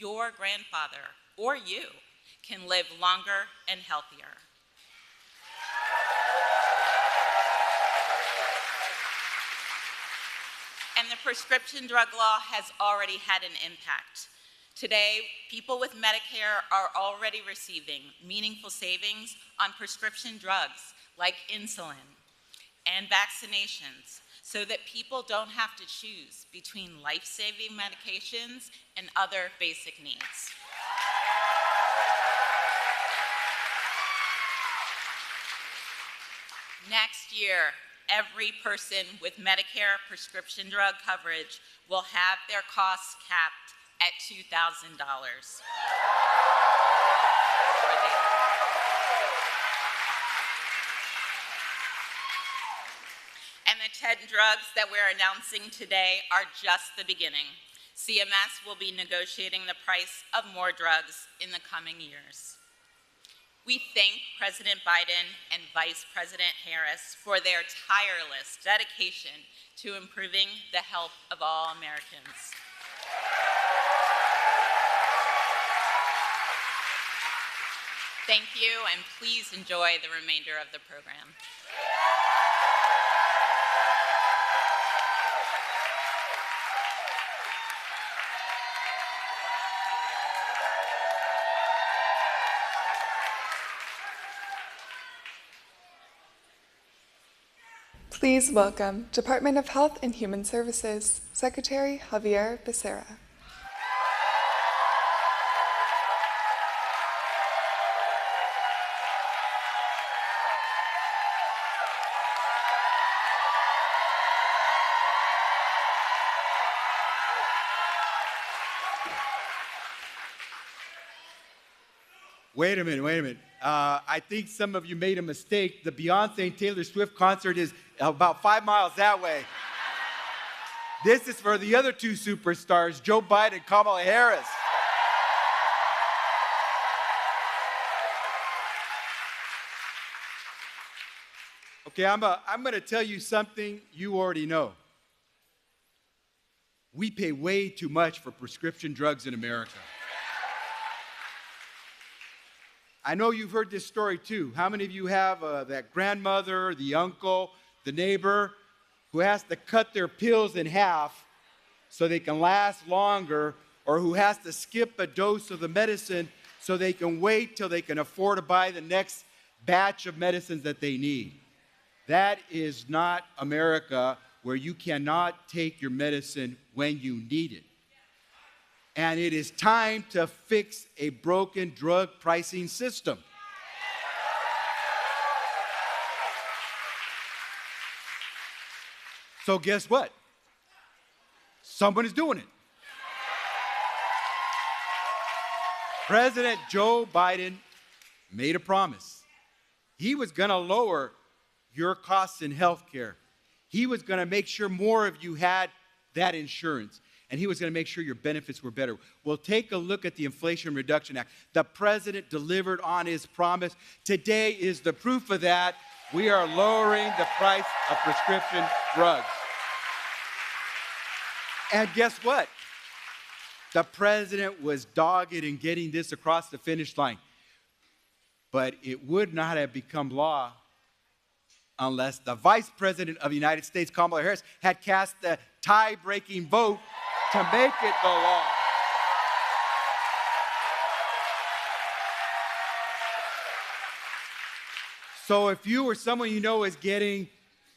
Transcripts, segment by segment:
your grandfather or you can live longer and healthier. And the prescription drug law has already had an impact. Today, people with Medicare are already receiving meaningful savings on prescription drugs like insulin and vaccinations, so that people don't have to choose between life-saving medications and other basic needs. Next year, every person with Medicare prescription drug coverage will have their costs capped at $2,000. And the 10 drugs that we're announcing today are just the beginning. CMS will be negotiating the price of more drugs in the coming years. We thank President Biden and Vice President Harris for their tireless dedication to improving the health of all Americans. Thank you, and please enjoy the remainder of the program. Please welcome Department of Health and Human Services, Secretary Javier Becerra. Wait a minute. I think some of you made a mistake. The Beyonce and Taylor Swift concert is about 5 miles that way. This is for the other two superstars, Joe Biden and Kamala Harris. Okay, I'm going to tell you something you already know. We pay way too much for prescription drugs in America. I know you've heard this story too. How many of you have that grandmother, the uncle, the neighbor who has to cut their pills in half so they can last longer, or who has to skip a dose of the medicine so they can wait till they can afford to buy the next batch of medicines that they need? That is not America, where you cannot take your medicine when you need it. And it is time to fix a broken drug pricing system. So guess what? Someone is doing it. President Joe Biden made a promise. He was going to lower your costs in health care. He was going to make sure more of you had that insurance. And he was going to make sure your benefits were better. Well, take a look at the Inflation Reduction Act. The president delivered on his promise. Today is the proof of that. We are lowering the price of prescription drugs. And guess what? The president was dogged in getting this across the finish line. But it would not have become law unless the Vice President of the United States, Kamala Harris, had cast the tie-breaking vote to make it the law. So if you or someone you know is getting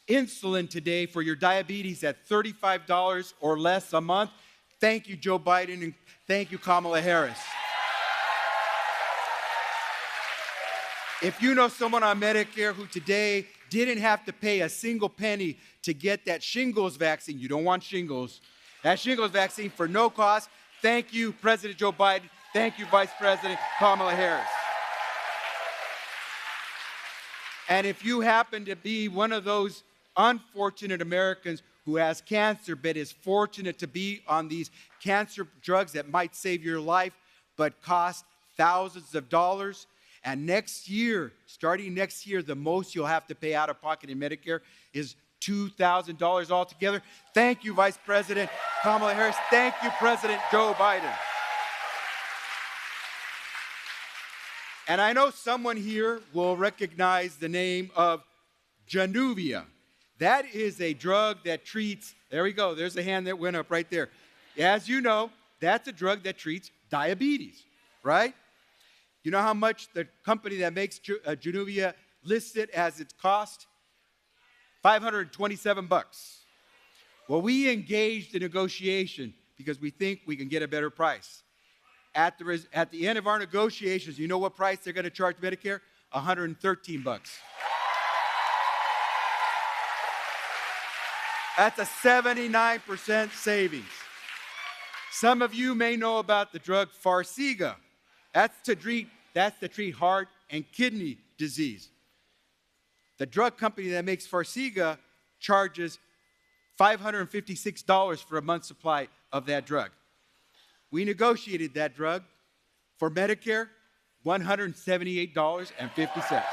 insulin today for your diabetes at $35 or less a month, thank you, Joe Biden, and thank you, Kamala Harris. If you know someone on Medicare who today didn't have to pay a single penny to get that shingles vaccine, you don't want shingles, that shingles vaccine for no cost, thank you, President Joe Biden. Thank you, Vice President Kamala Harris. And if you happen to be one of those unfortunate Americans who has cancer but is fortunate to be on these cancer drugs that might save your life but cost thousands of dollars, and next year, starting next year, the most you'll have to pay out of pocket in Medicare is $2,000 altogether. Thank you, Vice President Kamala Harris. Thank you, President Joe Biden. And I know someone here will recognize the name of Januvia. That is a drug that treats, there we go, there's a hand that went up right there. As you know, that's a drug that treats diabetes, right? You know how much the company that makes Januvia lists it as its cost? $527. Well, we engaged in negotiation because we think we can get a better price. At the end of our negotiations, you know what price they're going to charge Medicare? $113. That's a 79% savings. Some of you may know about the drug Farxiga. That's to treat heart and kidney disease. The drug company that makes Farxiga charges $556 for a month's supply of that drug. We negotiated that drug for Medicare, $178.50.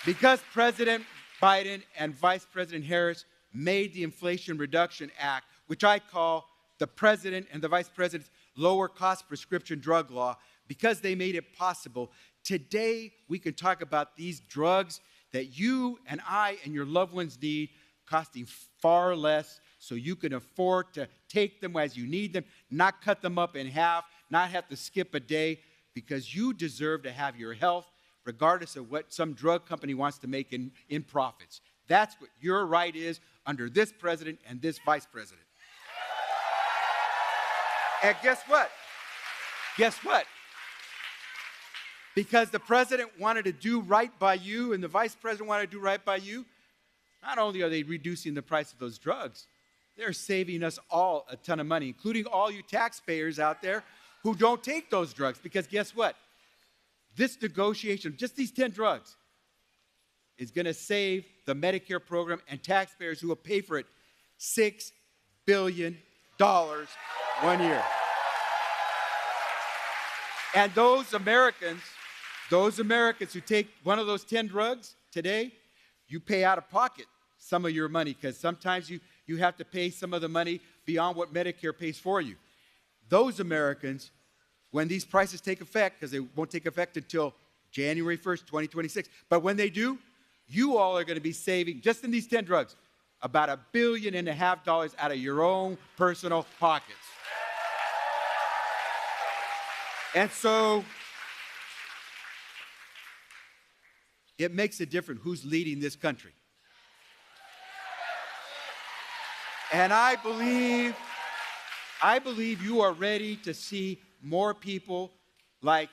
Because President Biden and Vice President Harris made the Inflation Reduction Act, which I call the President and the Vice President's lower cost prescription drug law, because they made it possible, today we can talk about these drugs that you and I and your loved ones need, costing far less, so you can afford to take them as you need them, not cut them up in half, not have to skip a day, because you deserve to have your health regardless of what some drug company wants to make in profits. That's what your right is under this president and this vice president. And guess what? Guess what? Because the president wanted to do right by you and the vice president wanted to do right by you, not only are they reducing the price of those drugs, they're saving us all a ton of money, including all you taxpayers out there who don't take those drugs. Because guess what? This negotiation, just these 10 drugs, is going to save the Medicare program and taxpayers who will pay for it $6 billion 1 year. And those Americans who take one of those 10 drugs today, you pay out of pocket some of your money, because sometimes you have to pay some of the money beyond what Medicare pays for you. Those Americans, when these prices take effect, because they won't take effect until January 1st, 2026, but when they do, you all are going to be saving, just in these 10 drugs, about $1.5 billion out of your own personal pockets. And so it makes a difference who's leading this country. And I believe you are ready to see more people like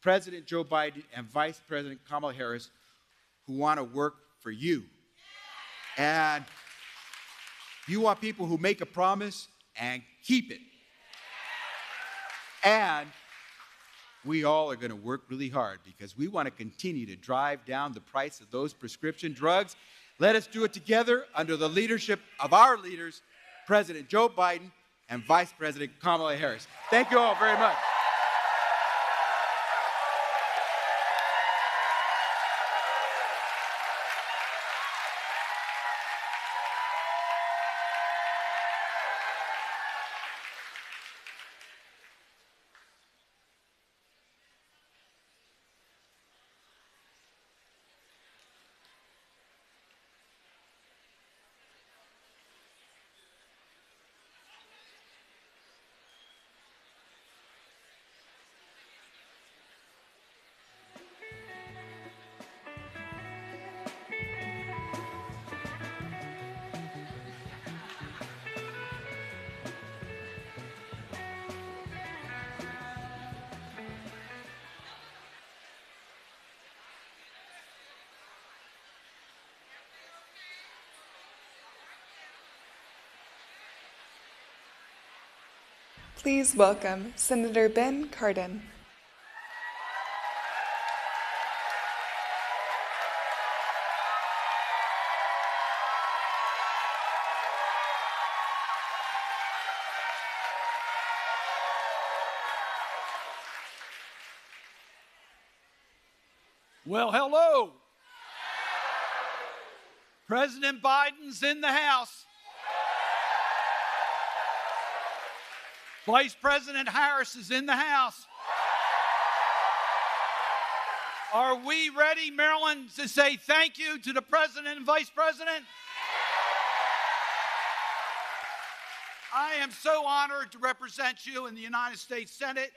President Joe Biden and Vice President Kamala Harris who want to work for you. And you want people who make a promise and keep it. And we all are going to work really hard because we want to continue to drive down the price of those prescription drugs. Let us do it together under the leadership of our leaders, President Joe Biden and Vice President Kamala Harris. Thank you all very much. Please welcome Senator Ben Cardin. Well, hello. President Biden's in the house. Vice President Harris is in the house. Are we ready, Maryland, to say thank you to the President and Vice President? I am so honored to represent you in the United States Senate,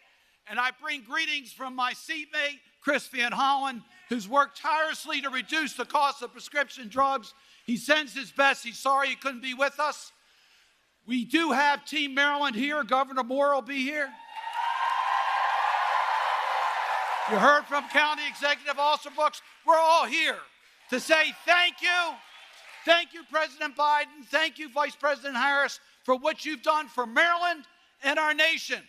and I bring greetings from my seatmate, Chris Van Hollen, who's worked tirelessly to reduce the cost of prescription drugs. He sends his best. He's sorry he couldn't be with us. We do have Team Maryland here. Governor Moore will be here. You heard from County Executive Alsobrooks. We're all here to say thank you. Thank you, President Biden. Thank you, Vice President Harris, for what you've done for Maryland and our nation.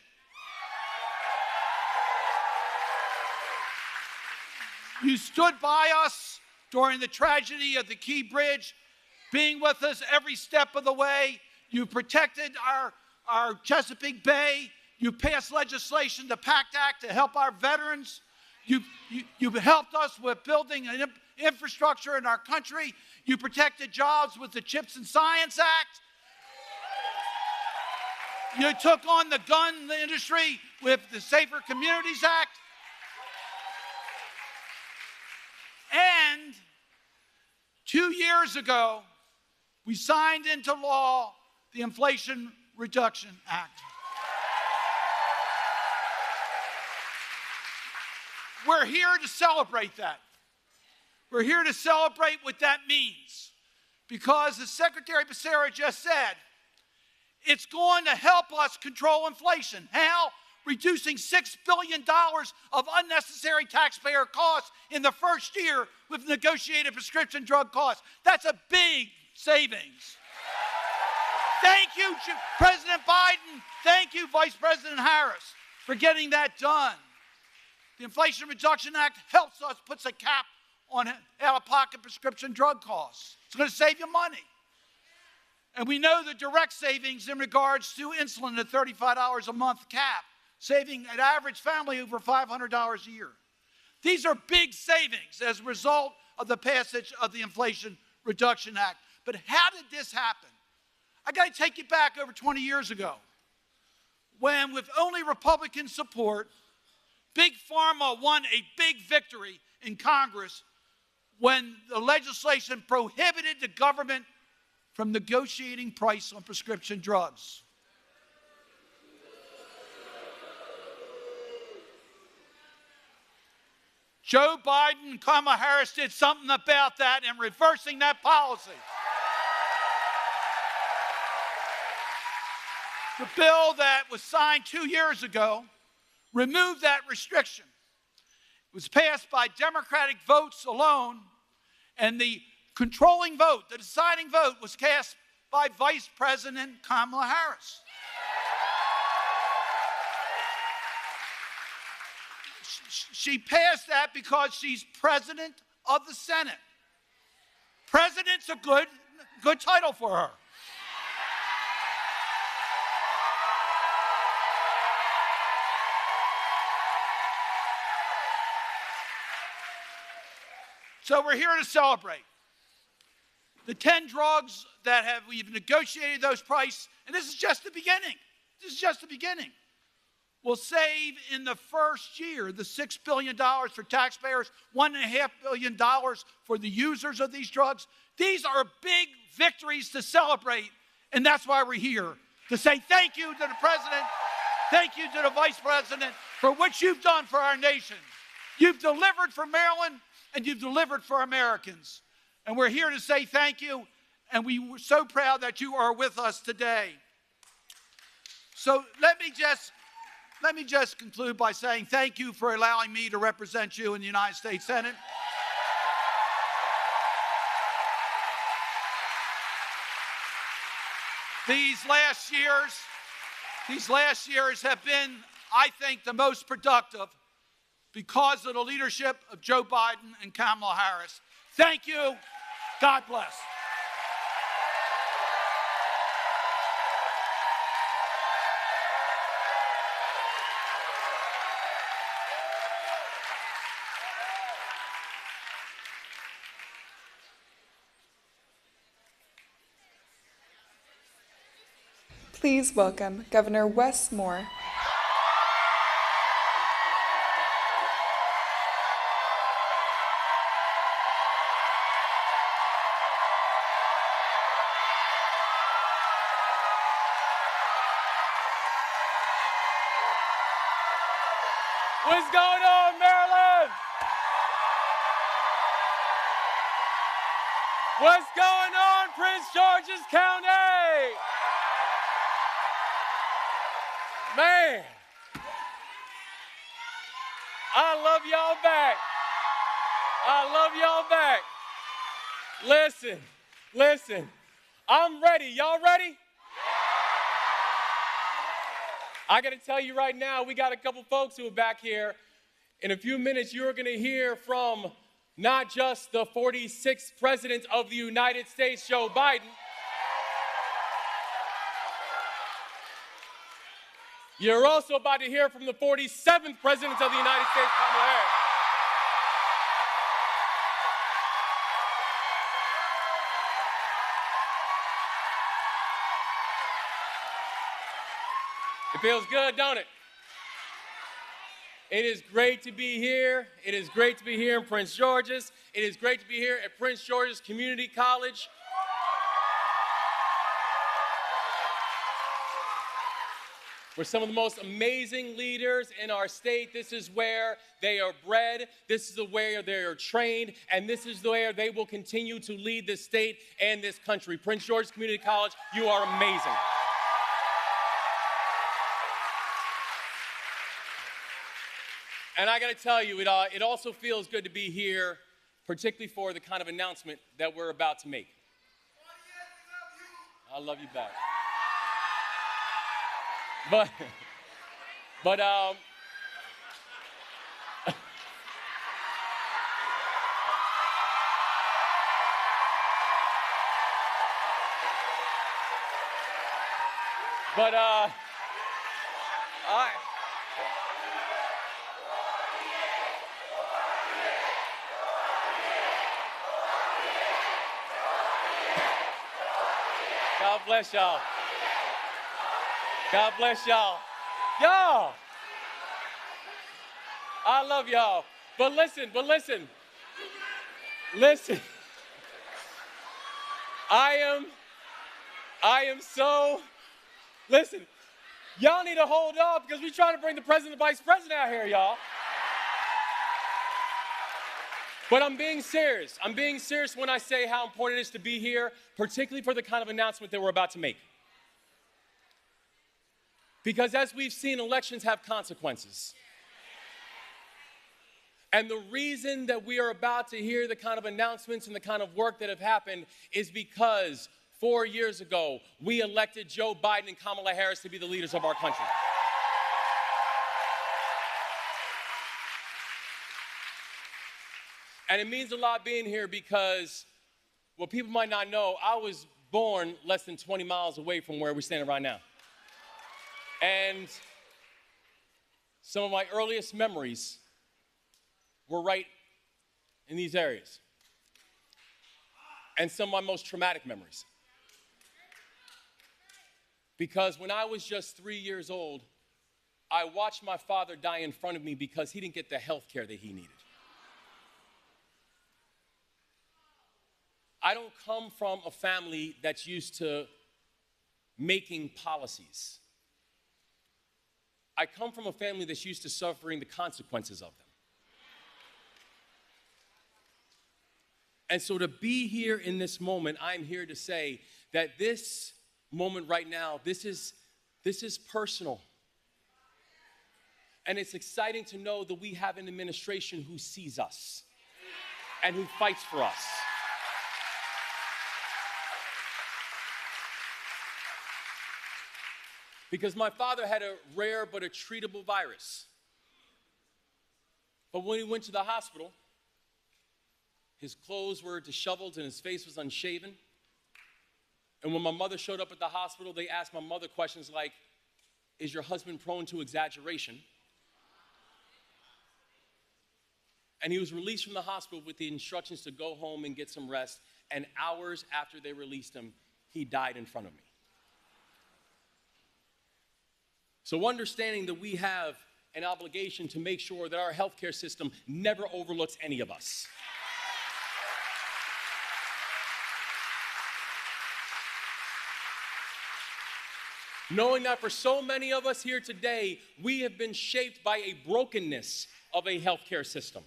You stood by us during the tragedy of the Key Bridge, being with us every step of the way. You protected our Chesapeake Bay. You passed legislation, the PACT Act, to help our veterans. You've helped us with building an infrastructure in our country. You protected jobs with the CHIPS and Science Act. You took on the gun industry with the Safer Communities Act. And 2 years ago, we signed into law the Inflation Reduction Act. We're here to celebrate that. We're here to celebrate what that means. Because as Secretary Becerra just said, it's going to help us control inflation. How? Reducing $6 billion of unnecessary taxpayer costs in the first year with negotiated prescription drug costs. That's a big savings. Thank you, President Biden. Thank you, Vice President Harris, for getting that done. The Inflation Reduction Act helps us, puts a cap on out-of-pocket prescription drug costs. It's going to save you money. And we know the direct savings in regards to insulin at $35 a month cap, saving an average family over $500 a year. These are big savings as a result of the passage of the Inflation Reduction Act. But how did this happen? I got to take you back over 20 years ago, when with only Republican support, Big Pharma won a big victory in Congress when the legislation prohibited the government from negotiating price on prescription drugs. Joe Biden and Kamala Harris did something about that in reversing that policy. The bill that was signed 2 years ago removed that restriction. It was passed by Democratic votes alone, and the controlling vote, the deciding vote, was cast by Vice President Kamala Harris. She passed that because she's President of the Senate. President's a good title for her. So we're here to celebrate. The 10 drugs that we've negotiated those prices, and this is just the beginning. This is just the beginning. Will save in the first year the $6 billion for taxpayers, $1.5 billion for the users of these drugs. These are big victories to celebrate, and that's why we're here, to say thank you to the President, thank you to the Vice President for what you've done for our nation. You've delivered for Maryland, and you've delivered for Americans. And we're here to say thank you, and we're so proud that you are with us today. So let me just conclude by saying thank you for allowing me to represent you in the United States Senate. These last years have been, I think, the most productive because of the leadership of Joe Biden and Kamala Harris. Thank you. God bless. Please welcome Governor Wes Moore. What's going on, Maryland? What's going on, Prince George's County? Man, I love y'all back. I love y'all back. Listen, I'm ready. Y'all ready? I got to tell you right now, we got a couple folks who are back here. In a few minutes, you're going to hear from not just the 46th President of the United States, Joe Biden. You're also about to hear from the 47th President of the United States, Kamala Harris. It feels good, don't it? It is great to be here. It is great to be here in Prince George's. It is great to be here at Prince George's Community College. We're some of the most amazing leaders in our state. This is where they are bred. This is where they are trained. And this is where they will continue to lead this state and this country. Prince George's Community College, you are amazing. And I got to tell you, it also feels good to be here, particularly for the kind of announcement that we're about to make. I love you back. But God bless y'all. God bless y'all. Y'all. I love y'all. But listen. I am so, listen, y'all need to hold up because we're trying to bring the president and vice president out here, y'all. But I'm being serious. I'm being serious when I say how important it is to be here, particularly for the kind of announcement that we're about to make. Because as we've seen, elections have consequences. And the reason that we are about to hear the kind of announcements and the kind of work that have happened is because 4 years ago, we elected Joe Biden and Kamala Harris to be the leaders of our country. And it means a lot being here because, well, people might not know, I was born less than 20 miles away from where we're standing right now. And some of my earliest memories were right in these areas. And some of my most traumatic memories. Because when I was just 3 years old, I watched my father die in front of me because he didn't get the health care that he needed. I don't come from a family that's used to making policies. I come from a family that's used to suffering the consequences of them. And so to be here in this moment, I'm here to say that this moment right now, this is personal. And it's exciting to know that we have an administration who sees us and who fights for us. Because my father had a rare but a treatable virus. But when he went to the hospital, his clothes were disheveled and his face was unshaven. And when my mother showed up at the hospital, they asked my mother questions like, is your husband prone to exaggeration? And he was released from the hospital with the instructions to go home and get some rest. And hours after they released him, he died in front of me. So understanding that we have an obligation to make sure that our healthcare system never overlooks any of us. Knowing that for so many of us here today, we have been shaped by a brokenness of a healthcare system.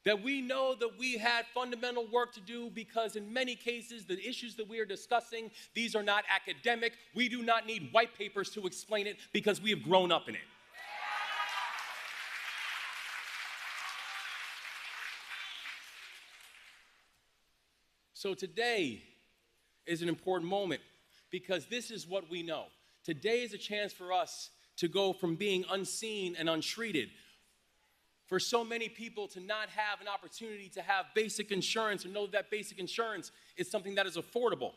That we know that we had fundamental work to do because in many cases, the issues that we are discussing, these are not academic. We do not need white papers to explain it because we have grown up in it. So today is an important moment because this is what we know. Today is a chance for us to go from being unseen and untreated. For so many people to not have an opportunity to have basic insurance or know that basic insurance is something that is affordable.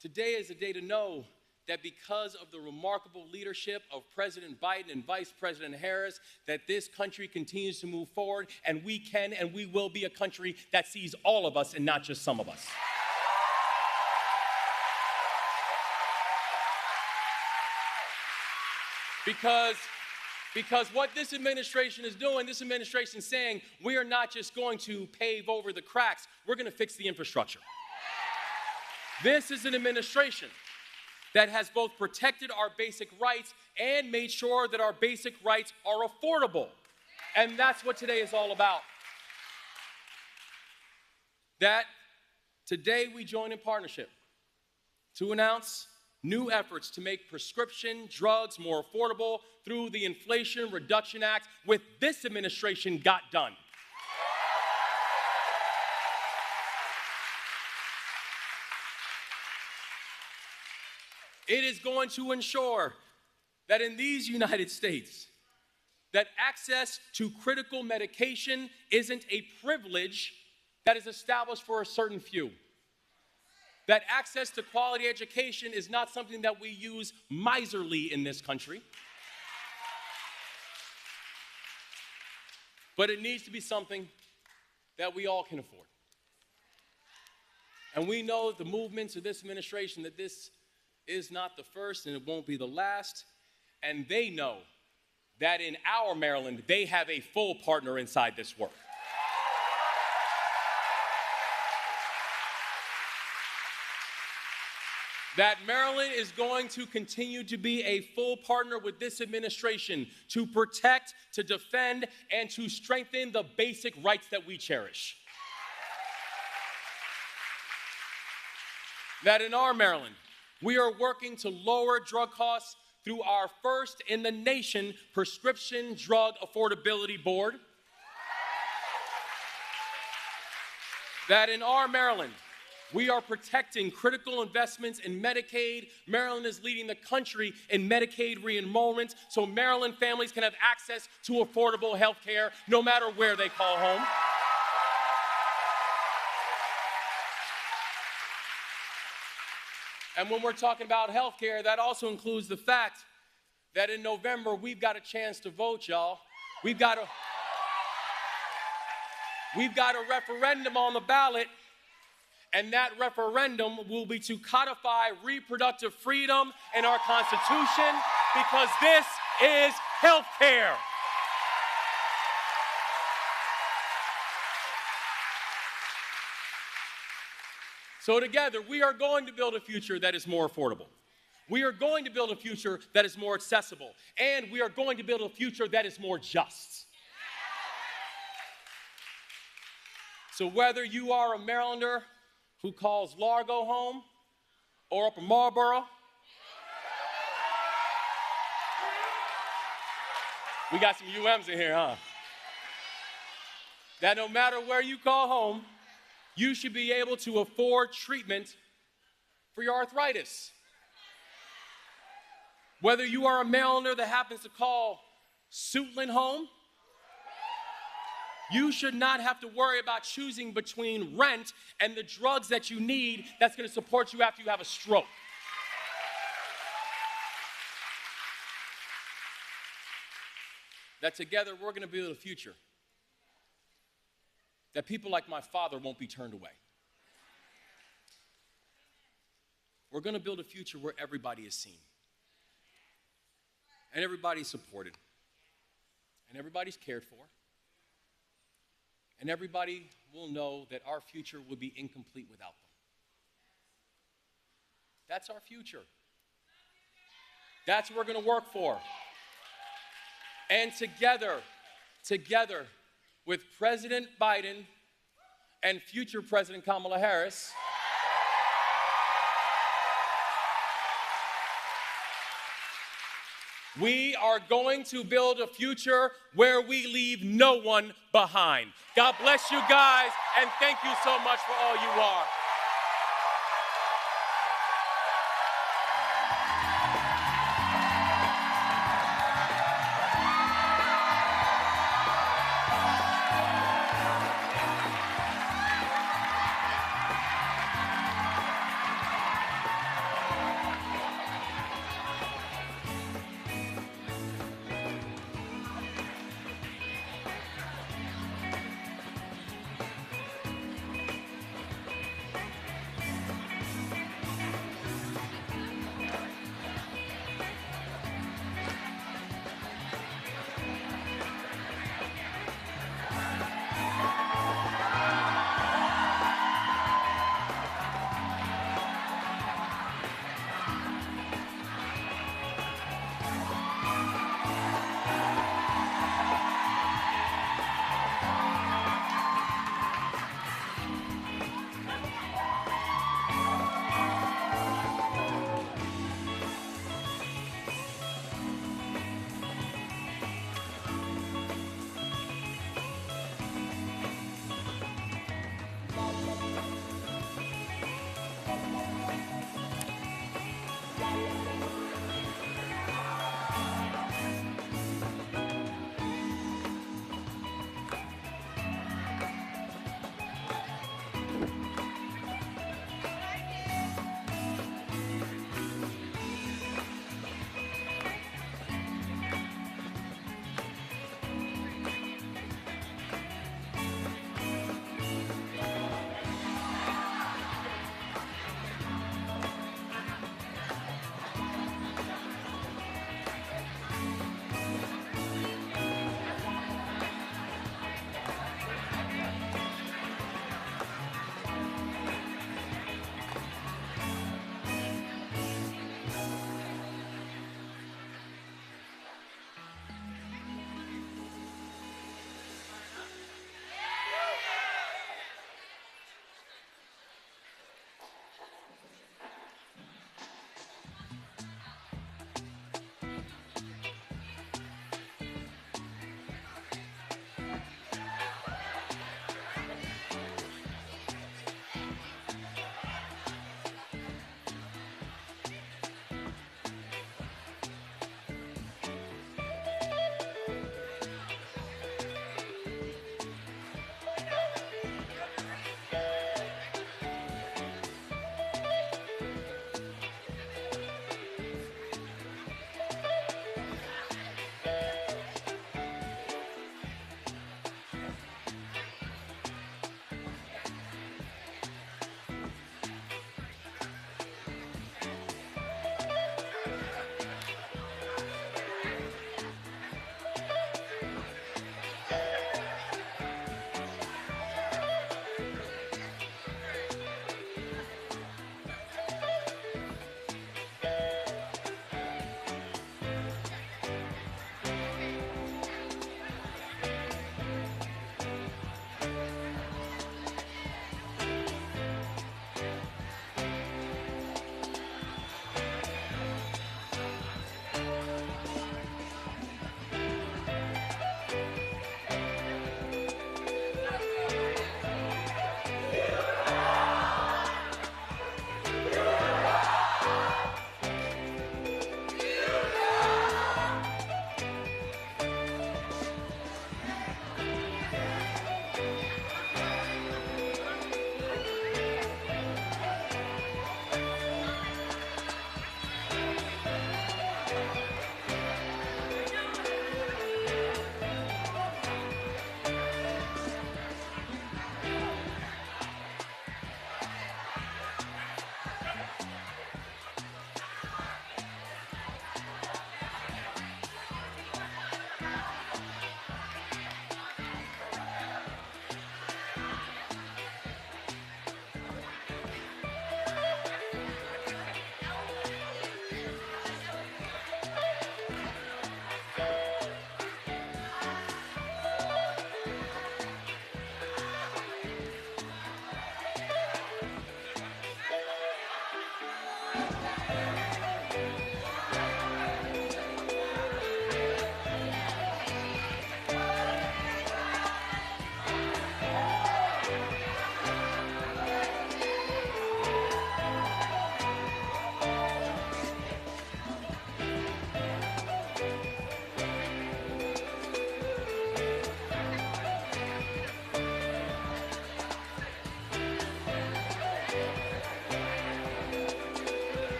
Today is a day to know that because of the remarkable leadership of President Biden and Vice President Harris, that this country continues to move forward, and we can and we will be a country that sees all of us and not just some of us. Because what this administration is doing, this administration is saying, we are not just going to pave over the cracks, we're going to fix the infrastructure. This is an administration that has both protected our basic rights and made sure that our basic rights are affordable. And that's what today is all about. That today we join in partnership to announce new efforts to make prescription drugs more affordable through the Inflation Reduction Act, with this administration got done. It is going to ensure that in these United States, that access to critical medication isn't a privilege that is established for a certain few. That access to quality education is not something that we use miserly in this country, but it needs to be something that we all can afford. And we know the movements of this administration that this is not the first and it won't be the last, and they know that in our Maryland, they have a full partner inside this work. That Maryland is going to continue to be a full partner with this administration to protect, to defend, and to strengthen the basic rights that we cherish. That in our Maryland, we are working to lower drug costs through our first in the nation Prescription Drug Affordability Board. That in our Maryland, we are protecting critical investments in Medicaid. Maryland is leading the country in Medicaid re-enrollment, so Maryland families can have access to affordable health care no matter where they call home. And when we're talking about health care, that also includes the fact that in November, we've got a chance to vote, y'all. We've got a referendum on the ballot. And that referendum will be to codify reproductive freedom in our Constitution, because this is health care. So together, we are going to build a future that is more affordable. We are going to build a future that is more accessible. And we are going to build a future that is more just. So whether you are a Marylander who calls Largo home, or Upper Marlboro. We got some UMs in here, huh? That no matter where you call home, you should be able to afford treatment for your arthritis. Whether you are a Marylander that happens to call Suitland home, you should not have to worry about choosing between rent and the drugs that you need that's going to support you after you have a stroke. That together we're going to build a future that people like my father won't be turned away. We're going to build a future where everybody is seen. And everybody's supported. And everybody's cared for. And everybody will know that our future will be incomplete without them. That's our future. That's what we're going to work for. And together with President Biden and future President Kamala Harris, we are going to build a future where we leave no one behind. God bless you guys, and thank you so much for all you are.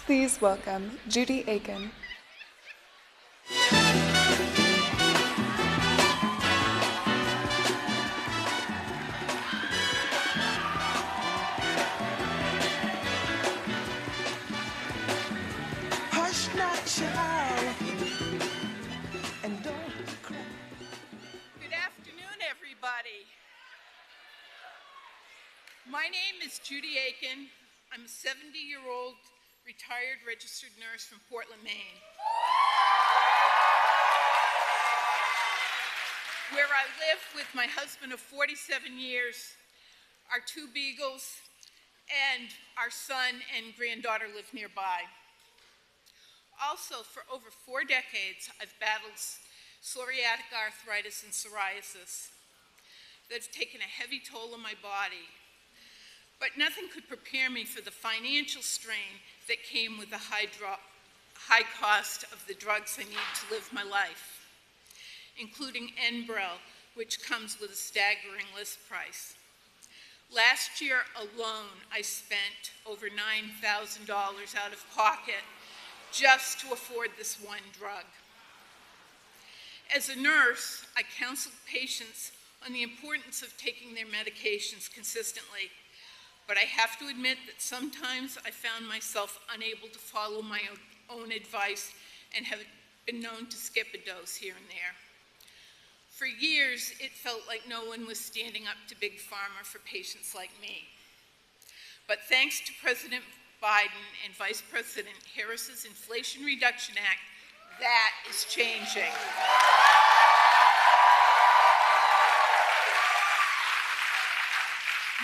Please welcome Judy Aen. Hush not, child, and don't cry. Good afternoon, everybody. My name is Judy Aen. I'm a 70-year-old retired registered nurse from Portland, Maine, where I live with my husband of 47 years, our 2 beagles, and our son and granddaughter live nearby. Also, for over 4 decades, I've battled psoriatic arthritis and psoriasis that have taken a heavy toll on my body. But nothing could prepare me for the financial strain that came with the high cost of the drugs I need to live my life, including Enbrel, which comes with a staggering list price. Last year alone, I spent over $9,000 out of pocket just to afford this one drug. As a nurse, I counseled patients on the importance of taking their medications consistently, but I have to admit that sometimes I found myself unable to follow my own advice and have been known to skip a dose here and there. For years, it felt like no one was standing up to Big Pharma for patients like me. But thanks to President Biden and Vice President Harris's Inflation Reduction Act, that is changing.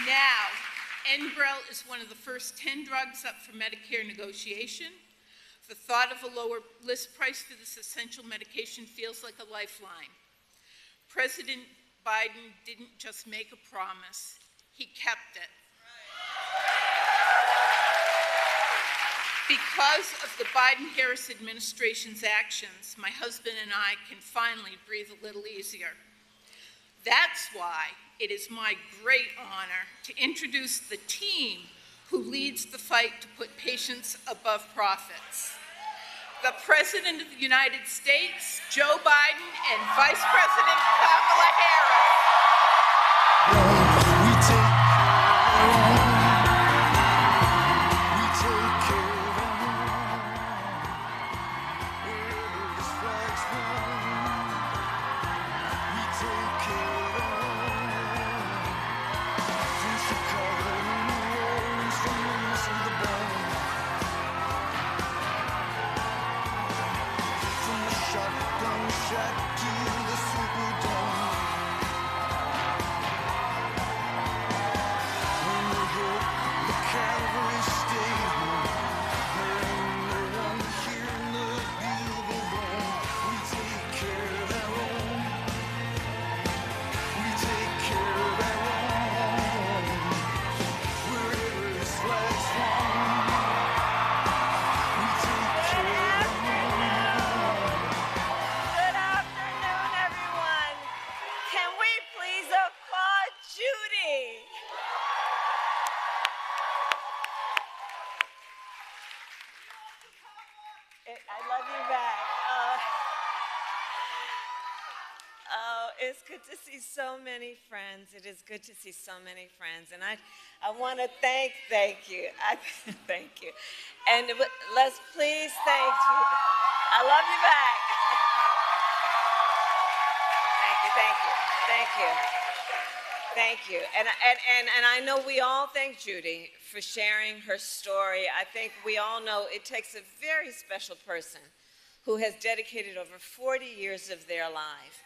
Now, Enbrel is one of the first 10 drugs up for Medicare negotiation. The thought of a lower list price for this essential medication feels like a lifeline. President Biden didn't just make a promise, he kept it. Because of the Biden-Harris administration's actions, my husband and I can finally breathe a little easier. That's why it is my great honor to introduce the team who leads the fight to put patients above profits. The President of the United States, Joe Biden, and Vice President Kamala Harris. It's good to see so many friends. It is good to see so many friends. And I want to thank you. Thank you. And let's please thank you. I love you back. Thank you. And I know we all thank Judy for sharing her story. I think we all know it takes a very special person who has dedicated over 40 years of their life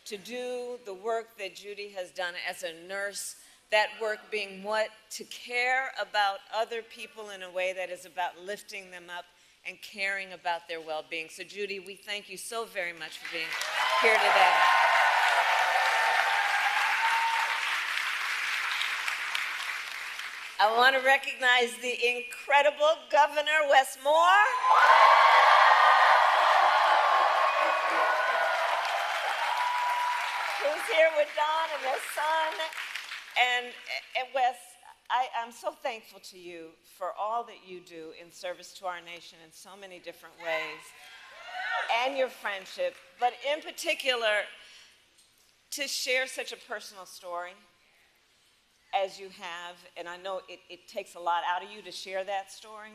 to do the work that Judy has done as a nurse, that work being what? To care about other people in a way that is about lifting them up and caring about their well-being. So Judy, we thank you so very much for being here today. I want to recognize the incredible Governor Wes Moore. Who's here with Don and his son. And Wes, I'm so thankful to you for all that you do in service to our nation in so many different ways, and your friendship, but in particular, to share such a personal story as you have, and I know it takes a lot out of you to share that story,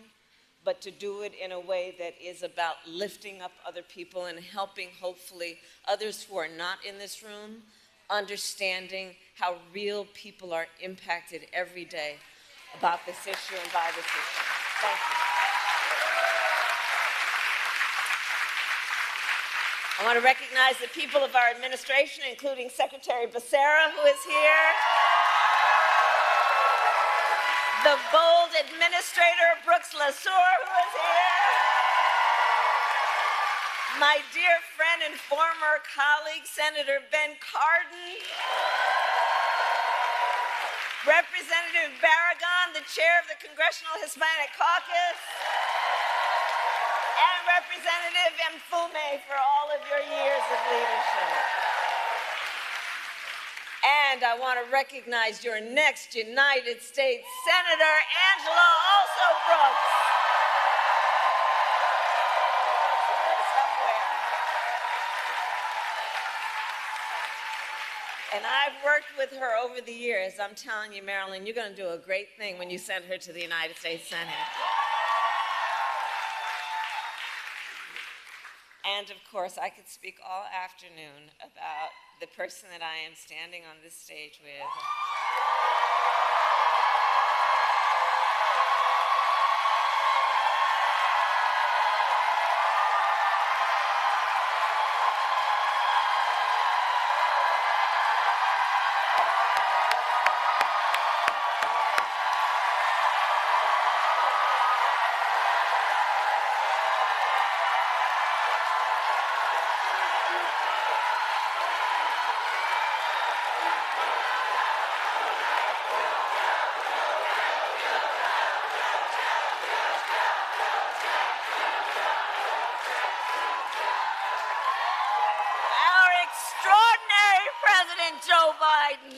but to do it in a way that is about lifting up other people and helping, hopefully, others who are not in this room, understanding how real people are impacted every day about this issue and by this issue. Thank you. I want to recognize the people of our administration, including Secretary Becerra, who is here. The bold administrator, Brooks LaSure, who is here. My dear friend and former colleague, Senator Ben Cardin. Representative Barragan, the chair of the Congressional Hispanic Caucus. And Representative Mfume for all of your years of leadership. And I want to recognize your next United States Senator, Angela also Brooks. And I've worked with her over the years. I'm telling you, Marilyn, you're going to do a great thing when you send her to the United States Senate. And of course, I could speak all afternoon about the person that I am standing on this stage with. Joe Biden.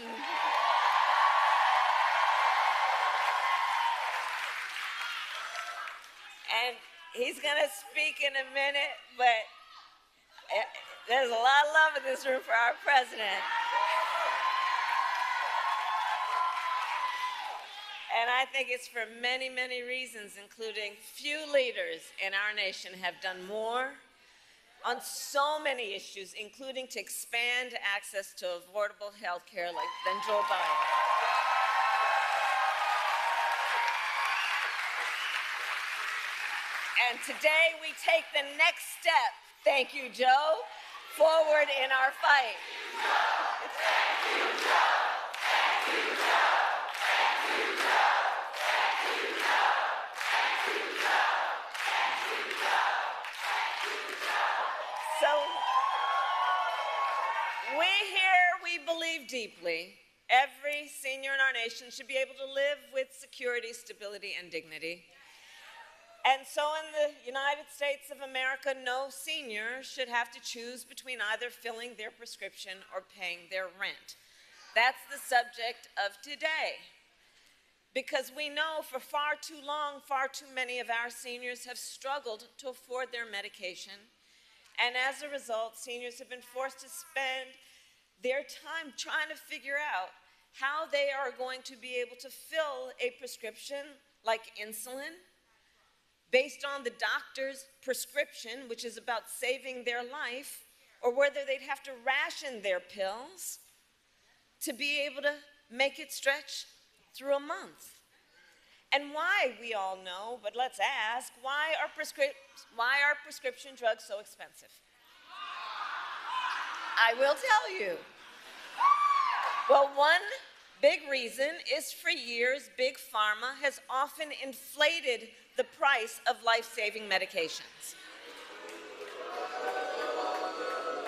And he's going to speak in a minute, but there's a lot of love in this room for our president. And I think it's for many, many reasons, including few leaders in our nation have done more on so many issues, including to expand access to affordable health care than Joe Biden. And today we take the next step, thank you, Joe, forward in our fight. Thank you, Joe. Thank you, Joe. Thank you, Joe. Thank you, Joe. Thank you, Joe. Thank you, Joe. Thank you, Joe. So, we believe deeply every senior in our nation should be able to live with security, stability, and dignity. And so in the United States of America, no senior should have to choose between either filling their prescription or paying their rent. That's the subject of today. Because we know for far too long, far too many of our seniors have struggled to afford their medication. And as a result, seniors have been forced to spend their time trying to figure out how they are going to be able to fill a prescription like insulin based on the doctor's prescription, which is about saving their life, or whether they'd have to ration their pills to be able to make it stretch through a month. And why, we all know, but let's ask, why are prescription drugs so expensive? I will tell you. Well, one big reason is for years, Big Pharma has often inflated the price of life-saving medications,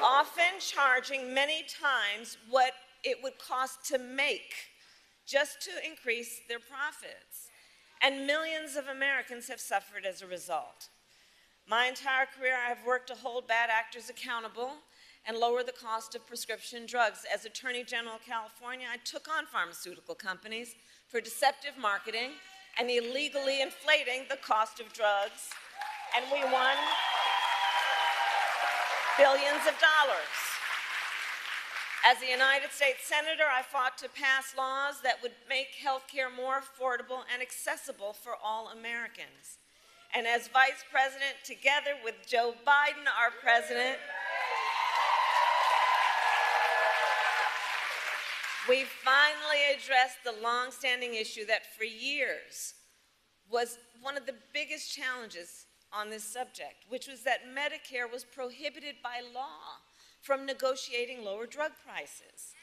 often charging many times what it would cost to make just to increase their profits. And millions of Americans have suffered as a result. My entire career, I've worked to hold bad actors accountable and lower the cost of prescription drugs. As Attorney General of California, I took on pharmaceutical companies for deceptive marketing and illegally inflating the cost of drugs, and we won billions of dollars. As a United States Senator, I fought to pass laws that would make health care more affordable and accessible for all Americans. And as Vice President, together with Joe Biden, our president, we finally addressed the long-standing issue that for years was one of the biggest challenges on this subject, which was that Medicare was prohibited by law from negotiating lower drug prices.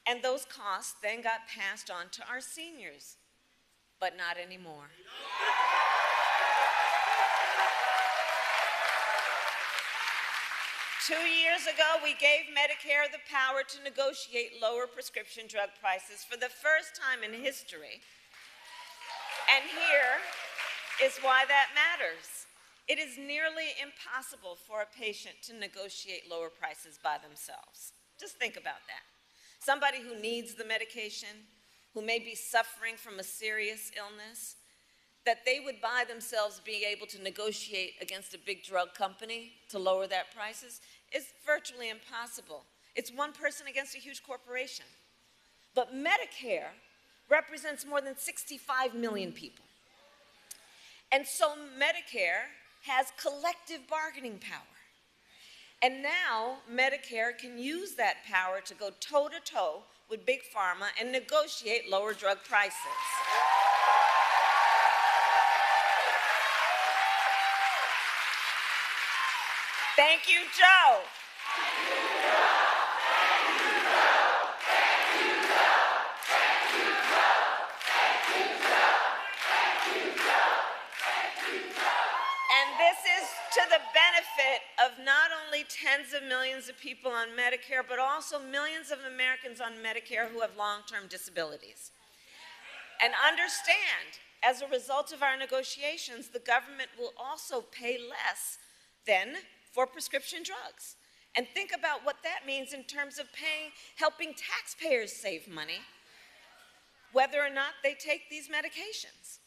And those costs then got passed on to our seniors, but not anymore. Two years ago, we gave Medicare the power to negotiate lower prescription drug prices for the first time in history. And here is why that matters. It is nearly impossible for a patient to negotiate lower prices by themselves. Just think about that. Somebody who needs the medication, who may be suffering from a serious illness, that they would by themselves be able to negotiate against a big drug company to lower their prices is virtually impossible. It's one person against a huge corporation. But Medicare represents more than 65 million people. And so Medicare has collective bargaining power. And now Medicare can use that power to go toe-to-toe with Big Pharma and negotiate lower drug prices. Thank you, Joe. And this is to the benefit of not only tens of millions of people on Medicare, but also millions of Americans on Medicare who have long-term disabilities. And understand, as a result of our negotiations, the government will also pay less than for prescription drugs. And think about what that means in terms of helping taxpayers save money, whether or not they take these medications.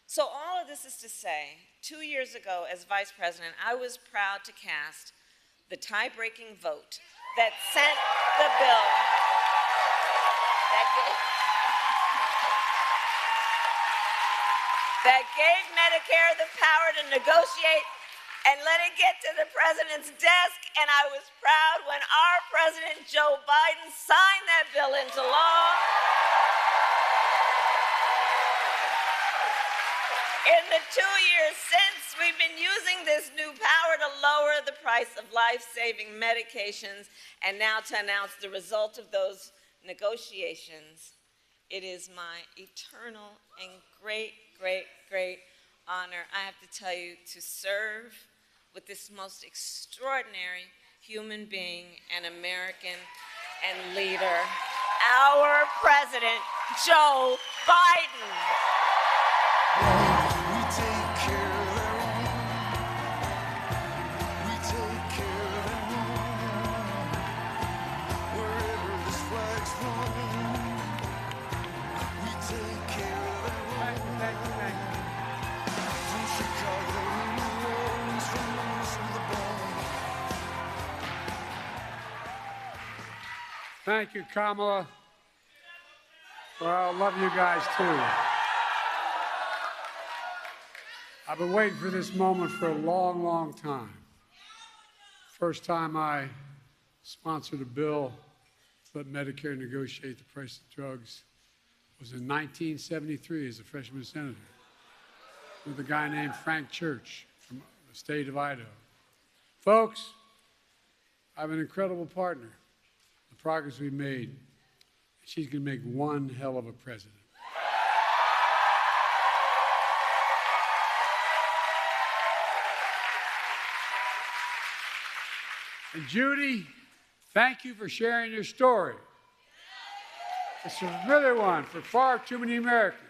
So all of this is to say, 2 years ago as Vice President, I was proud to cast the tie-breaking vote that sent the bill that gave Medicare the power to negotiate and let it get to the president's desk, and I was proud when our president, Joe Biden, signed that bill into law. In the 2 years since, we've been using this new power to lower the price of life-saving medications, and now to announce the result of those negotiations. It is my eternal and great, great, great honor, I have to tell you, to serve with this most extraordinary human being and American and leader, our President, Joe Biden. We take care of their own. We take care of their own. Wherever this flag's flown, we take care of their own. Thank you. From Chicago to New Orleans, from the nose to the bone. Thank you, Kamala. Well, I love you guys too. I've been waiting for this moment for a long, long time. First time I sponsored a bill to let Medicare negotiate the price of drugs was in 1973 as a freshman senator with a guy named Frank Church from the state of Idaho. Folks, I have an incredible partner. The progress we've made, she's going to make one hell of a president. And Judy, thank you for sharing your story. It's a familiar one for far too many Americans.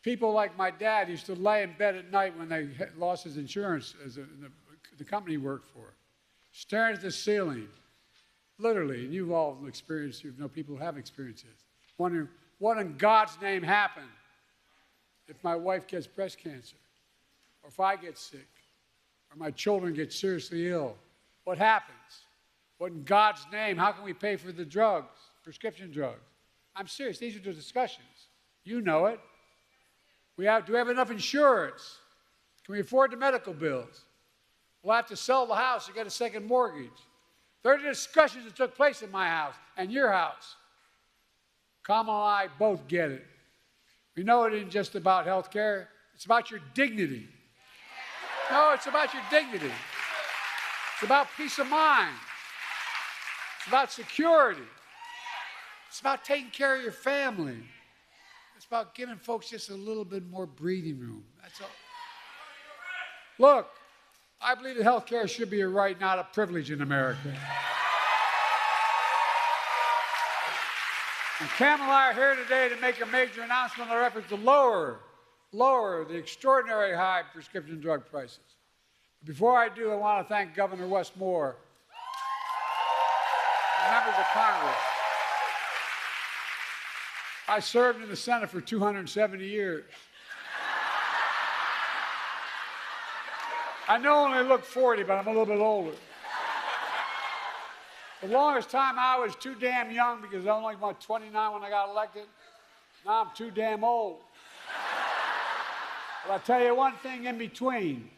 People like my dad used to lay in bed at night when they lost his insurance as the company he worked for, staring at the ceiling, literally, and you've all experienced, you know people who have experienced this, wondering what in God's name happened if my wife gets breast cancer, or if I get sick, or my children get seriously ill. What happens? What in God's name, how can we pay for the drugs, prescription drugs? I'm serious, these are the discussions. You know it. Do we have enough insurance? Can we afford the medical bills? We'll have to sell the house to get a second mortgage. There are discussions that took place in my house and your house. Kamala and I both get it. We know it isn't just about health care. It's about your dignity. No, it's about your dignity. It's about peace of mind. It's about security. It's about taking care of your family. It's about giving folks just a little bit more breathing room. That's all. Look, I believe that health care should be a right, not a privilege in America. And Cam and I are here today to make a major announcement on our efforts to lower the extraordinary high prescription drug prices. Before I do, I want to thank Governor Wes Moore and members of Congress. I served in the Senate for 270 years. I know I only look 40, but I'm a little bit older. The longest time I was too damn young because I was only about 29 when I got elected. Now I'm too damn old. But I'll tell you one thing in between.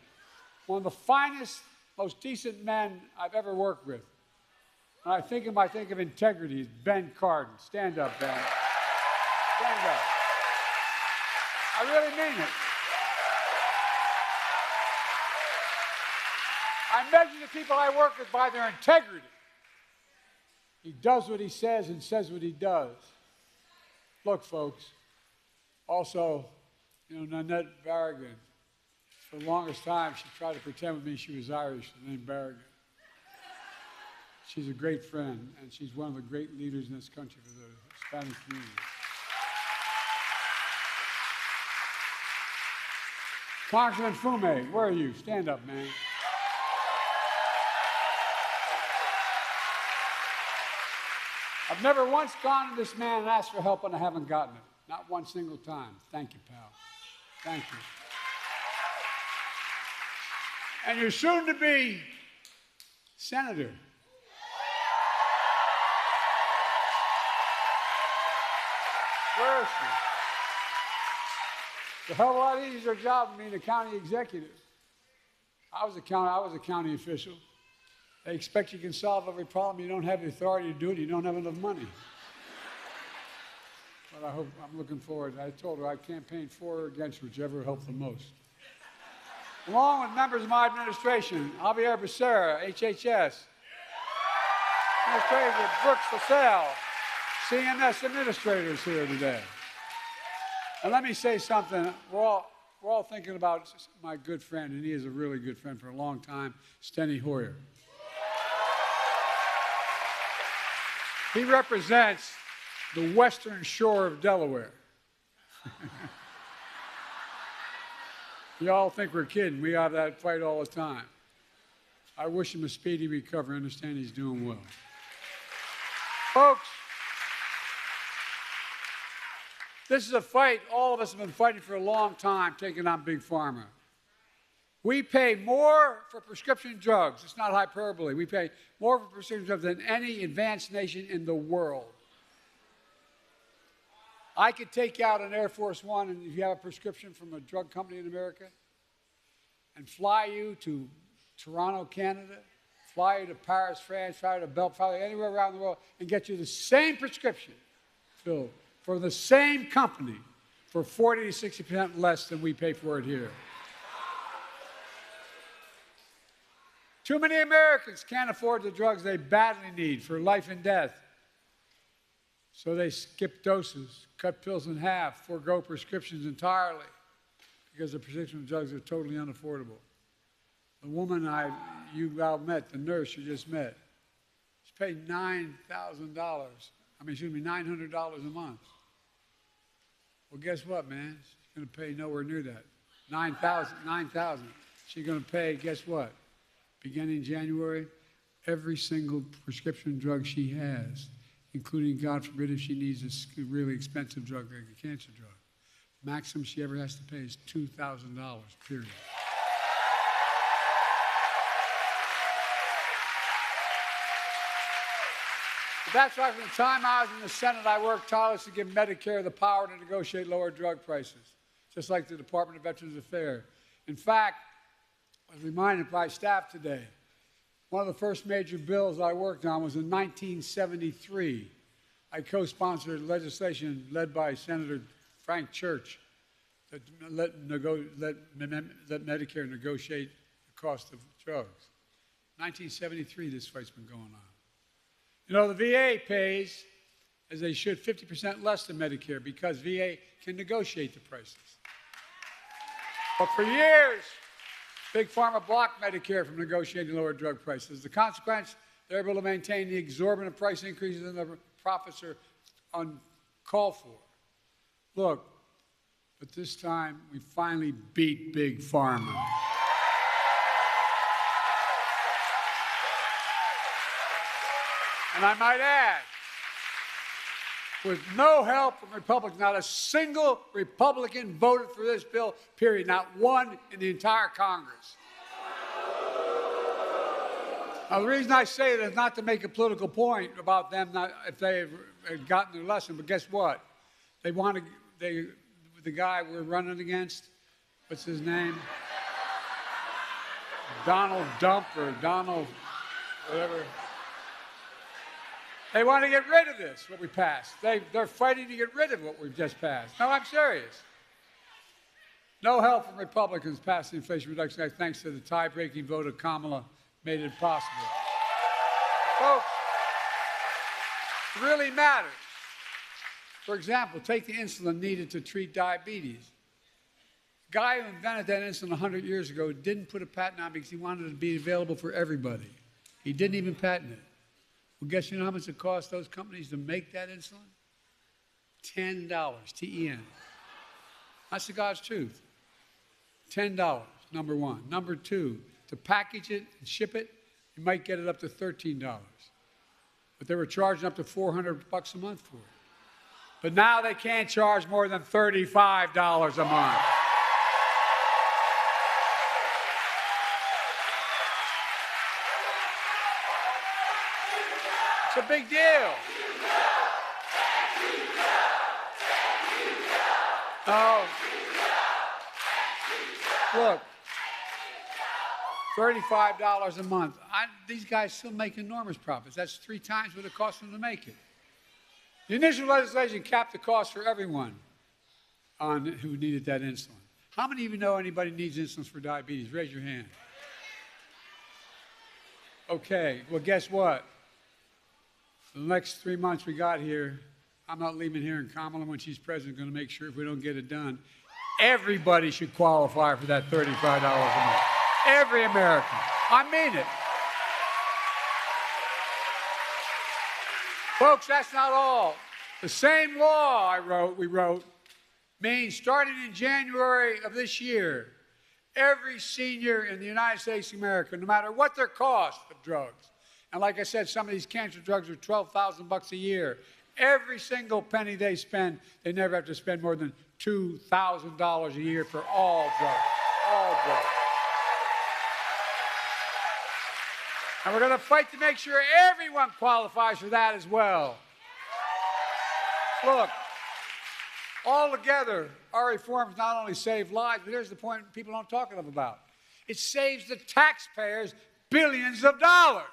One of the finest, most decent men I've ever worked with. When I think of integrity, is Ben Cardin. Stand up, Ben. Stand up. I really mean it. I measure the people I work with by their integrity. He does what he says and says what he does. Look, folks, also, Nanette Barragan, for the longest time, she tried to pretend with me she was Irish, named Barragan. She's a great friend, and she's one of the great leaders in this country for the Hispanic community. Congressman Fume, where are you? Stand up, man. I've never once gone to this man and asked for help and I haven't gotten it. Not one single time. Thank you, pal. Thank you. And you're soon to be senator. Where is she? It's a hell of a lot easier job than being a county executive. I was a county official. They expect you can solve every problem. You don't have the authority to do it. You don't have enough money. But I'm looking forward. I told her I'd campaign for or against whichever helped the most. Along with members of my administration, Javier Becerra, HHS, Administrator Brooks LaSalle, CMS administrators here today. And let me say something. We're all thinking about my good friend, and he is a really good friend for a long time, Steny Hoyer. He represents the western shore of Delaware. Y'all think we're kidding. We have that fight all the time. I wish him a speedy recovery. I understand he's doing well. Folks, this is a fight all of us have been fighting for a long time, taking on Big Pharma. We pay more for prescription drugs. It's not hyperbole. We pay more for prescription drugs than any advanced nation in the world. I could take you out on Air Force One, and if you have a prescription from a drug company in America, and fly you to Toronto, Canada, fly you to Paris, France, fly you to Belgium, fly you anywhere around the world, and get you the same prescription filled for the same company for 40 to 60% less than we pay for it here. Too many Americans can't afford the drugs they badly need for life and death. So they skip doses, cut pills in half, forego prescriptions entirely because the prescription drugs are totally unaffordable. The woman you all met, the nurse you just met, she's paid $900 a month. Well, guess what, man? She's going to pay nowhere near that. $9,000. She's going to pay, guess what? Beginning January, every single prescription drug she has, including, God forbid, if she needs a really expensive drug like a cancer drug, maximum she ever has to pay is $2,000, period. That's why from the time I was in the Senate, I worked tirelessly to give Medicare the power to negotiate lower drug prices, just like the Department of Veterans Affairs. In fact, I was reminded by staff today, one of the first major bills I worked on was in 1973. I co-sponsored legislation led by Senator Frank Church that let Medicare negotiate the cost of drugs. 1973, this fight's been going on. You know, the VA pays, as they should, 50% less than Medicare because VA can negotiate the prices. But for years, Big Pharma blocked Medicare from negotiating lower drug prices. The consequence, they're able to maintain the exorbitant price increases and the profits are uncalled for. Look, but this time we finally beat Big Pharma. And I might add, with no help from Republicans, not a single Republican voted for this bill, period, not one in the entire Congress. Now, the reason I say that is not to make a political point about them, if they had gotten their lesson, but guess what? The guy we're running against, what's his name? Donald Dump or Donald, whatever. They want to get rid of this, what we passed. They're fighting to get rid of what we've just passed. No, I'm serious. No help from Republicans passed the Inflation Reduction Act thanks to the tie-breaking vote of Kamala made it possible. Folks, it really matters. For example, take the insulin needed to treat diabetes. The guy who invented that insulin 100 years ago didn't put a patent on it because he wanted it to be available for everybody. He didn't even patent it. Well, guess you know how much it costs those companies to make that insulin? $10, T-E-N. That's the God's truth. $10, number one. Number two, to package it and ship it, you might get it up to $13. But they were charging up to $400 a month for it. But now they can't charge more than $35 a month. It's a big deal. Oh, look, $35 a month. These guys still make enormous profits. That's 3 times what it cost them to make it. The initial legislation capped the cost for everyone who needed that insulin. How many of you know anybody needs insulin for diabetes? Raise your hand. Okay, well, guess what? The next 3 months we got here, I'm not leaving here, and Kamala, when she's president, going to make sure if we don't get it done, everybody should qualify for that $35 a month. Every American. I mean it. Folks, that's not all. The same law we wrote, means starting in January of this year, every senior in the United States of America, no matter what their cost of drugs, and like I said, some of these cancer drugs are $12,000 a year. Every single penny they spend, they never have to spend more than $2,000 a year for all drugs. All drugs. And we're going to fight to make sure everyone qualifies for that as well. Look, all together, our reforms not only save lives, but here's the point people don't talk enough about. It saves the taxpayers billions of dollars.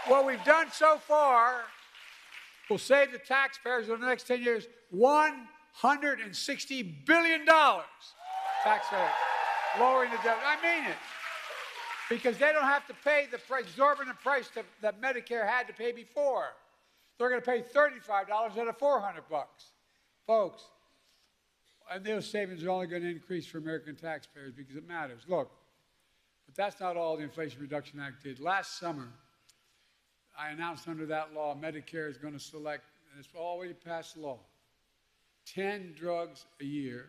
What we've done so far will save the taxpayers over the next 10 years $160 billion. Taxpayers, lowering the debt. I mean it. Because they don't have to pay the exorbitant price that Medicare had to pay before. They're going to pay $35 instead of $400. Folks, and those savings are only going to increase for American taxpayers because it matters. Look, but that's not all the Inflation Reduction Act did. Last summer, I announced under that law, Medicare is going to select, and it's already passed law, 10 drugs a year,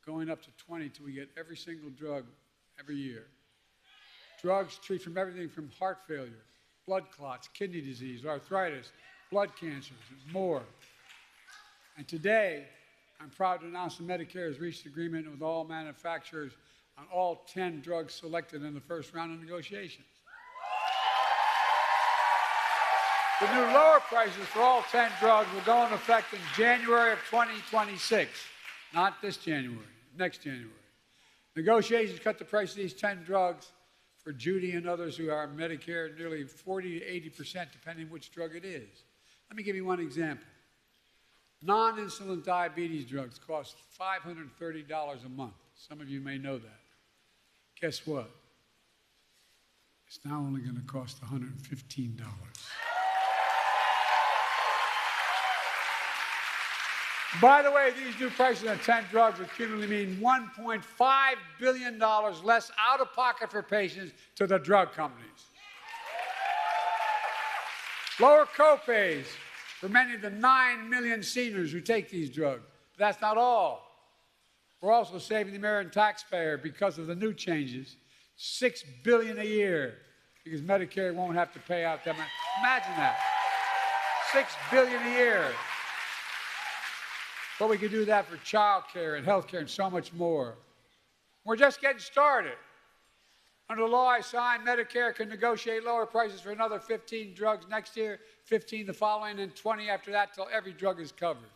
going up to 20 till we get every single drug every year. Drugs treat from everything from heart failure, blood clots, kidney disease, arthritis, blood cancers, and more. And today, I'm proud to announce that Medicare has reached agreement with all manufacturers on all 10 drugs selected in the first round of negotiations. The new lower prices for all 10 drugs will go into effect in January of 2026, not this January, next January. Negotiations cut the price of these 10 drugs for Judy and others who are Medicare nearly 40 to 80%, depending which drug it is. Let me give you one example. Non-insulin diabetes drugs cost $530 a month. Some of you may know that. Guess what? It's now only going to cost $115. By the way, these new prices on 10 drugs will cumulatively mean $1.5 billion less out of pocket for patients to the drug companies. Lower copays for many of the 9 million seniors who take these drugs. But that's not all. We're also saving the American taxpayer because of the new changes, $6 billion a year, because Medicare won't have to pay out that much. Imagine that, $6 billion a year. But we could do that for child care and health care and so much more. We're just getting started. Under the law I signed, Medicare can negotiate lower prices for another 15 drugs next year, 15 the following, and 20 after that till every drug is covered.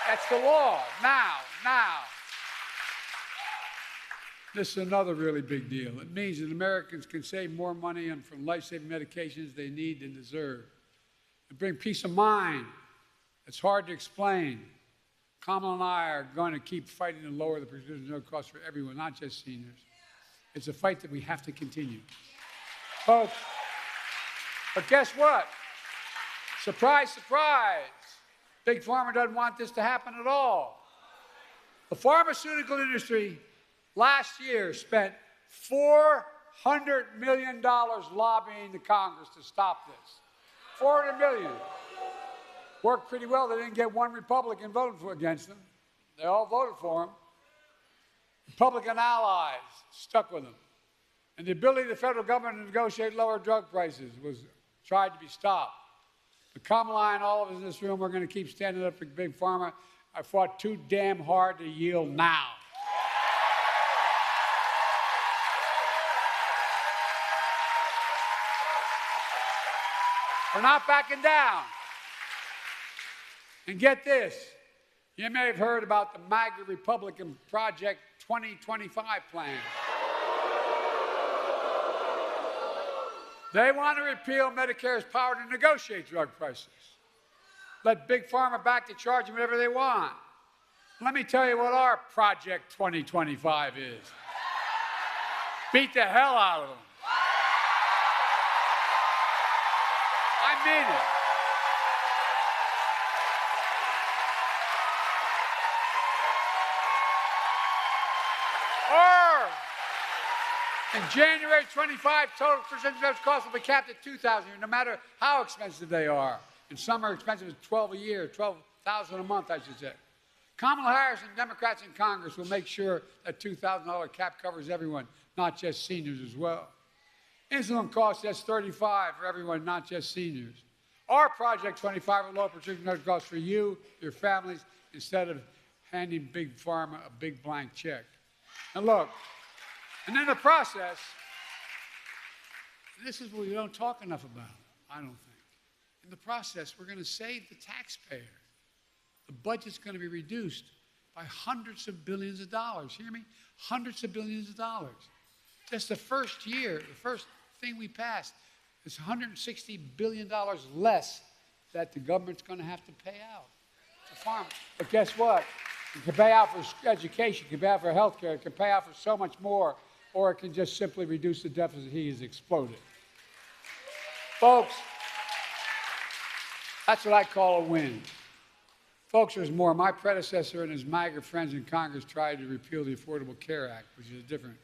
That's the law, now. This is another really big deal. It means that Americans can save more money from life-saving medications they need and deserve. It brings peace of mind. It's hard to explain. Kamala and I are going to keep fighting to lower the prescription drug costs for everyone, not just seniors. It's a fight that we have to continue. Folks, but guess what? Surprise, surprise. Big Pharma doesn't want this to happen at all. The pharmaceutical industry last year spent $400 million lobbying the Congress to stop this. $400 million. Worked pretty well. They didn't get one Republican voting against them. They all voted for him. Republican allies stuck with him. And the ability of the federal government to negotiate lower drug prices was tried to be stopped. But Kamala and all of us in this room are going to keep standing up for Big Pharma. I fought too damn hard to yield now. We're not backing down. And get this, you may have heard about the MAGA Republican Project 2025 plan. They want to repeal Medicare's power to negotiate drug prices. Let Big Pharma back to charging whatever they want. Let me tell you what our Project 2025 is. Beat the hell out of them. I mean it. In January 25, total prescription drugs costs will be capped at $2,000, no matter how expensive they are. And some are expensive as $12 a year, $12,000 a month, I should say. Kamala Harris and Democrats in Congress will make sure that $2,000 cap covers everyone, not just seniors as well. Insulin costs just $35 for everyone, not just seniors. Our Project 25 will lower prescription drug costs for you, your families, instead of handing Big Pharma a big blank check. And look, and in the process, this is what we don't talk enough about, I don't think. In the process, we're going to save the taxpayer. The budget's going to be reduced by hundreds of billions of dollars. Hear me? Hundreds of billions of dollars. Just the first year, the first thing we passed, It's $160 billion less that the government's going to have to pay out to farmers. But guess what? It can pay out for education, it can pay out for health care, it can pay out for so much more, or it can just simply reduce the deficit. He has exploded. Folks, that's what I call a win. Folks, there's more. My predecessor and his MAGA friends in Congress tried to repeal the Affordable Care Act, which is different.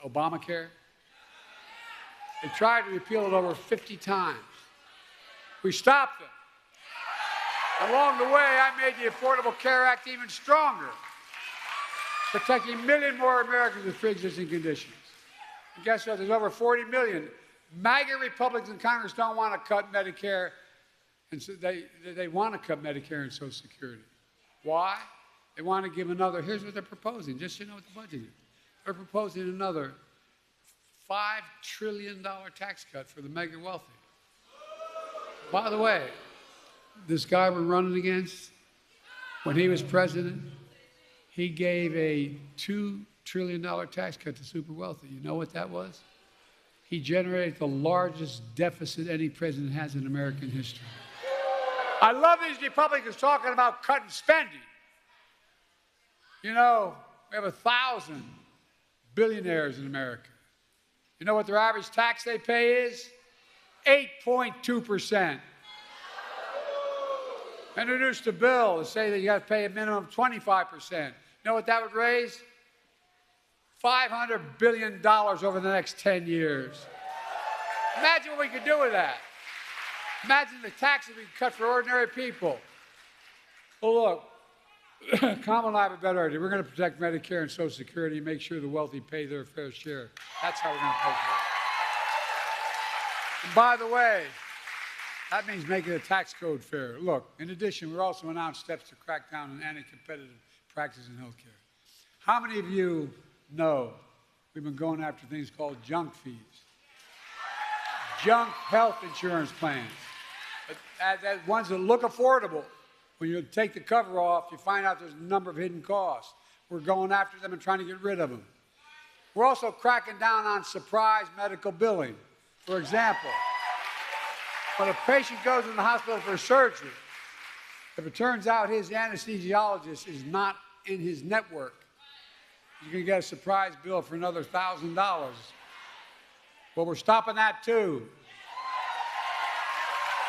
Obamacare. They tried to repeal it over 50 times. We stopped them. Along the way, I made the Affordable Care Act even stronger, protecting a million more Americans with pre-existing conditions. And guess what? There's over 40 million. MAGA Republicans in Congress don't want to cut Medicare, and so they want to cut Medicare and Social Security. Why? They want to give another, here's what they're proposing, just so you know what the budget is. They're proposing another $5 trillion tax cut for the mega wealthy. By the way, this guy we're running against, when he was president, he gave a $2 trillion tax cut to super wealthy. You know what that was? He generated the largest deficit any president has in American history. I love these Republicans talking about cutting spending. You know, we have 1,000 billionaires in America. You know what their average tax they pay is? 8.2%. Introduced a bill to say that you got to pay a minimum of 25%. You know what that would raise? $500 billion over the next 10 years. Imagine what we could do with that. Imagine the taxes we could cut for ordinary people. Well, look, Kamala and I have a better idea. We're going to protect Medicare and Social Security and make sure the wealthy pay their fair share. That's how we're going to pay for it. And by the way, that means making the tax code fair. Look, in addition, we're also announced steps to crack down on anti-competitive practices in health care. How many of you know we've been going after things called junk fees? Junk health insurance plans. That ones that look affordable. When you take the cover off, you find out there's a number of hidden costs. We're going after them and trying to get rid of them. We're also cracking down on surprise medical billing. For example, when a patient goes in the hospital for surgery, if it turns out his anesthesiologist is not in his network, you're going to get a surprise bill for another $1,000. Well, we're stopping that too.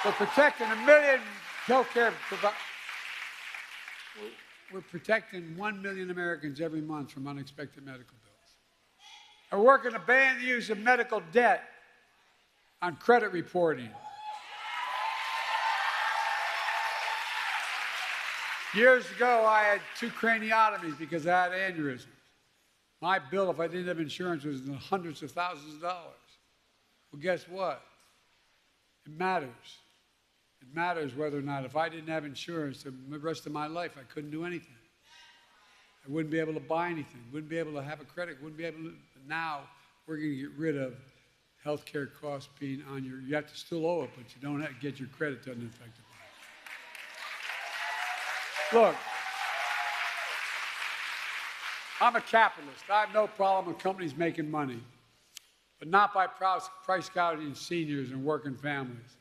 We're protecting a million healthcare providers. We're protecting 1 million Americans every month from unexpected medical bills. And we're working to ban the use of medical debt on credit reporting. Years ago, I had 2 craniotomies because I had aneurysms. My bill, if I didn't have insurance, was in the hundreds of thousands of dollars. Well, guess what? It matters. It matters whether or not, if I didn't have insurance the rest of my life, I couldn't do anything. I wouldn't be able to buy anything, wouldn't be able to have a credit, wouldn't be able to. Now, we're going to get rid of health care costs being on your, you have to still owe it, but you don't have to get your credit doesn't affect it. Look, I'm a capitalist. I have no problem with companies making money, but not by price gouging seniors and working families.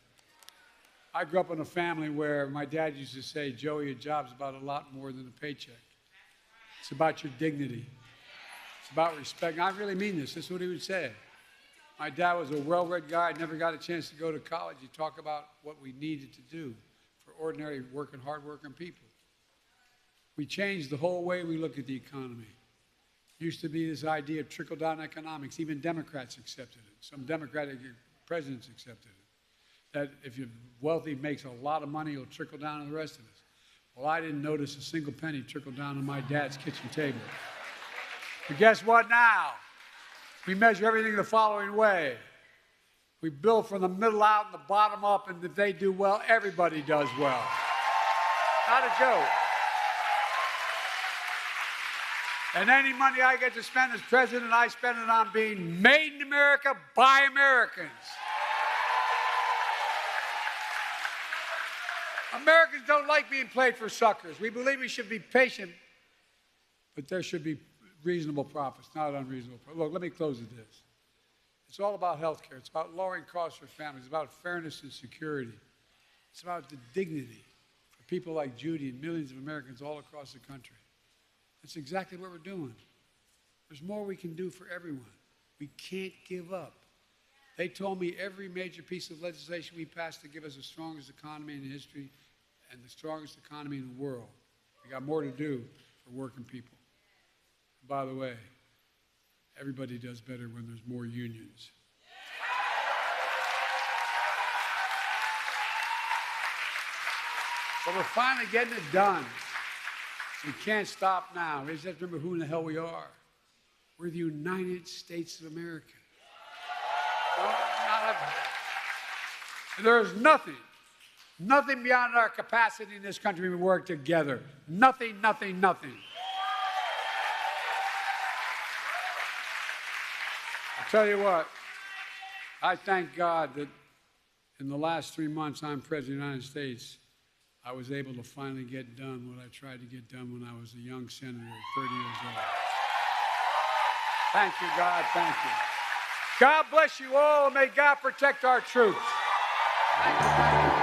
I grew up in a family where my dad used to say, Joey, a job's about a lot more than a paycheck. It's about your dignity. It's about respect. And I really mean this. This is what he would say. My dad was a well-read guy. Never got a chance to go to college. He'd talk about what we needed to do for ordinary working, hard-working people. We changed the whole way we look at the economy. Used to be this idea of trickle-down economics. Even Democrats accepted it. Some Democratic presidents accepted it. That if you're wealthy, makes a lot of money, it'll trickle down to the rest of us. Well, I didn't notice a single penny trickle down on my dad's kitchen table. But guess what now? We measure everything the following way. We build from the middle out and the bottom up, and if they do well, everybody does well. Not a joke. And any money I get to spend as president, I spend it on being made in America by Americans. Americans don't like being played for suckers. We believe we should be patient, but there should be reasonable profits, not unreasonable profits. Look, let me close with this. It's all about health care. It's about lowering costs for families. It's about fairness and security. It's about the dignity for people like Judy and millions of Americans all across the country. That's exactly what we're doing. There's more we can do for everyone. We can't give up. They told me every major piece of legislation we passed to give us the strongest economy in history and the strongest economy in the world. We got more to do for working people. And by the way, everybody does better when there's more unions. But we're finally getting it done. We can't stop now. We just have to remember who in the hell we are. We're the United States of America. There's nothing beyond our capacity in this country when we work together. Nothing. I tell you what, I thank God that in the last 3 months I'm President of the United States, I was able to finally get done what I tried to get done when I was a young senator at 30 years old. Thank you, God. Thank you. God bless you all, and may God protect our troops. Thank you.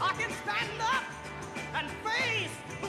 I can stand up and face the